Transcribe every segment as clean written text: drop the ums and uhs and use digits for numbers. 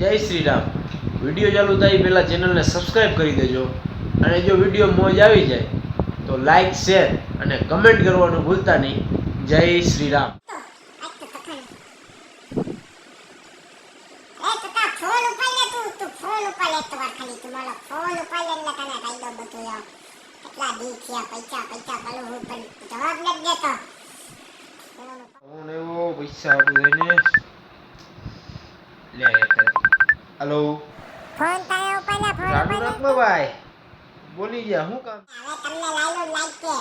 જય શ્રી રામ। વિડીયો ચાલુ થાય પહેલાં ચેનલને સબસ્ક્રાઈબ કરી દેજો અને જો વિડીયો મોજ આવી જાય તો લાઈક શેર અને કમેન્ટ કરવાનું ભૂલતા નહીં। જય શ્રી રામ। ફોન એવો પૈસા આપું થઈને લે હેલો ફોન તાયો પહેલા ફોન રાડુ ઉપર રાખો ભાઈ બોલી જા હું કામ હવે તમને લાયલો લાગશે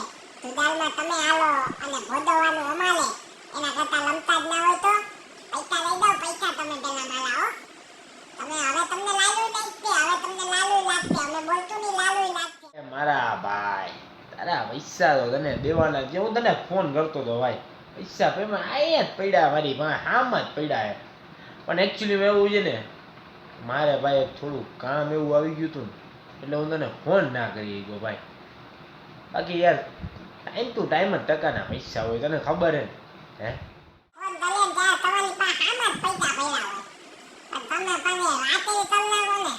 સુધારમાં તમે આલો અને ભોદવાનું અમાલે એના કરતા લમતા જ ના હોય તો પૈસા લઈ દો પૈસા તમે પેલા માલા હો તમે હવે તમને લાયલો લાગશે હવે તમને લાલુ લાગશે અમે બોલતું ની લાલુ લાગશે એ મારા ભાઈ તારા પૈસા તો તને દેવાના જે હું તને ફોન કરતો તો ભાઈ પૈસા પેમાં આયા જ પડ્યા મારી પાસે હામ જ પડ્યા હે પણ એકચ્યુઅલી એવું છે ને મારે ભાઈ થોડું કામ એવું આવી ગયું હતું ને એટલે હું તને ફોન ના કરી ગયો ભાઈ બાકી યાર ટાઈમ ટુ ટાઈમ જ ટકાના પૈસા હોય તને ખબર હે ને હે ફોન કરે ત્યાં તમારી પાસે આમ જ પૈસા પડ્યા હોય પણ તમે તમે રાતે કરી નાખો ને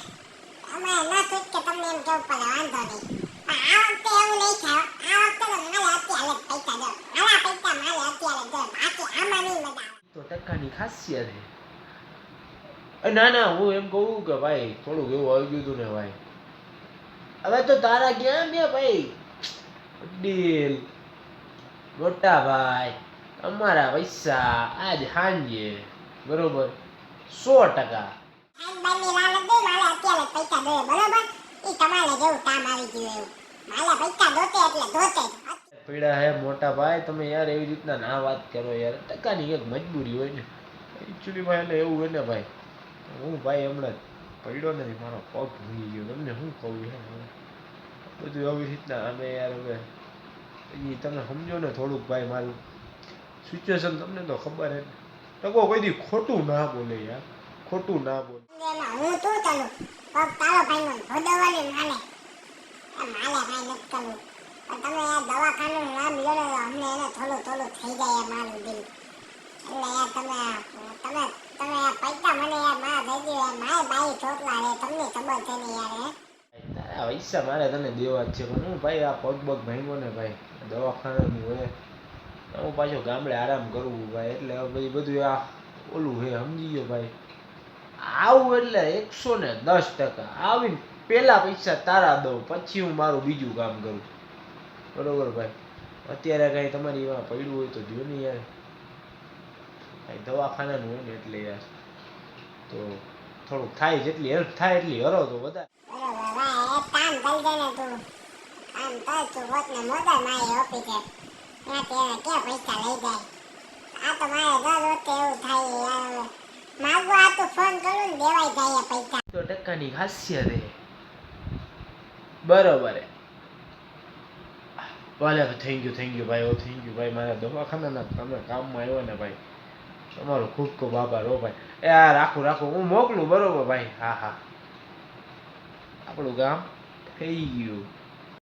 અમે ન થયું કે તમને એમ કેવું પડે વાંધો નહીં પણ આ વખતે એવું નહીં થાય આ વખતે તો મારે અત્યારે પૈસા દો મારા પૈસા મારે અત્યારે દો બાકી આમાં નહીં મજા આવે તો ટકાની ખાસિયત છે ના ના હું એમ કહું કે ભાઈ થોડુંક એવું આવી ગયું હતું ને ભાઈ હવે તો તારા ક્યાં ગયા ભાઈ ડીલ મોટા ભાઈ અમારા પૈસા આજ સાંજે બરોબર 100%। આઈ બાની લાલચ દે મારે અત્યારે પૈસા દે બરોબર ઈ તમારે જેવું કામ આવી ગયું એવું મારે પૈસા દોતે એટલે દોતે પીડા હે મોટા ભાઈ તમે યાર એવી રીતના ના વાત કરો યાર ટકાની એક મજબૂરી હોય ને એકચ્યુઅલી ભાઈ એટલે એવું હોય ને ભાઈ હું ભાઈ હમણાં પડ્યો નથી મારો પગ ભૂલી ગયો તમને શું કહું હે બધું આવી રીતના અમે યાર હવે એ તમે સમજો ને થોડુંક ભાઈ મારું સિચ્યુએશન તમને તો ખબર હે ટકો કોઈ દી ખોટું ના બોલે યાર ખોટું ના બોલે એમાં હું તું ચાલું પગ તારો ભાઈ નો ભોદવાની માને માલે કાઈ નથી કરવું પણ તમે આ દવાખાનું નામ લ્યો ને અમને એને થોડું થોડું થઈ જાય મારું દિલ એટલે યાર તમે આ પૈસા મને યાર માં દઈ દો યાર મારે બાઈ છોકરા રે તમને ખબર છે ને યાર હે તારા પૈસા મારે તને દેવા જ છે પણ હું ભાઈ આ પગ બગ ભાંગ્યો ને ભાઈ દવાખાનાનું હોય હું પાછો ગામડે આરામ કરવું ભાઈ એટલે હવે બધું આ ઓલું હે સમજી ગયો ભાઈ આવું એટલે 110% આવીને પહેલા પૈસા તારા દઉં પછી હું મારું બીજું કામ કરું બરોબર ભાઈ અત્યારે કાંઈ તમારી એમાં પડ્યું હોય તો જો ને યાર કાંઈ દવાખાનાનું હોય ને એટલે યાર તો થોડુંક થાય જેટલી હેલ્પ થાય એટલી હરો તો વધારે બરોબર ભાઈ એક કામ કરી દે ને તું કામ કર તું હોત ને મોદર મારી ઓપી છે ત્યાં ક્યાં પૈસા લઈ જાય આ તો મારે દર વખતે એવું થાય યાર માગો આ તો ફોન કરું ને દેવાય જાય પૈસા તો ટકાની ખાસિયત હે બરોબર હે ભલે થેન્ક યુ ભાઈ ઓ થેન્ક યુ ભાઈ મારા દવાખાનાના તમે કામમાં આવ્યો ને ભાઈ તમારો ખૂબ ખૂબ આભાર હો ભાઈ એ આ રાખું હું મોકલું બરોબર ભાઈ હા આપણું કામ થઈ ગયું।